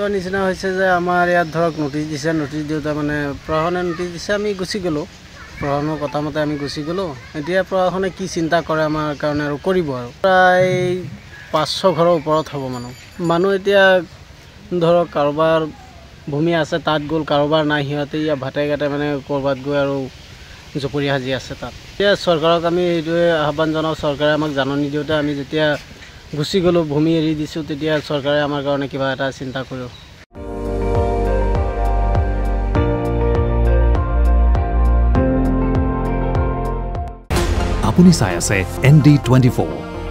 এনেকুৱা নিচিনা হৈছে যে আমাৰ ইয়াত ধৰক নটিচ দিছে, নটিচ দিওঁতে মানে প্ৰশাসনে নটিচ দিছে, আমি গুচি গ'লোঁ। প্ৰশাসনৰ কথা মতে আমি গুচি গ'লোঁ। এতিয়া প্ৰশাসনে কি চিন্তা কৰে আমাৰ কাৰণে আৰু কৰিব আৰু প্ৰায় 500 ঘৰৰ ওপৰত হ'ব মানুহ এতিয়া ধৰক কাৰোবাৰ ভূমি আছে তাত গ'ল, কাৰোবাৰ নাই, সিহঁতে ইয়াত ভাতে গাতে মানে ক'ৰবাত গৈ আৰু জপৰি সাজি আছে তাত। এতিয়া চৰকাৰক আমি এইটোৱে আহ্বান জনাওঁ, চৰকাৰে আমাক জাননী দিওঁতে আমি যেতিয়া গুচি গ'লোঁ, ভূমি এৰি দিছোঁ, তেতিয়া চৰকাৰে আমাৰ কাৰণে কিবা এটা চিন্তা কৰিব। আপুনি চাই আছে ND24,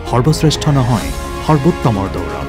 সৰ্বশ্ৰেষ্ঠ নহয় সৰ্বোত্তমৰ দৌৰ।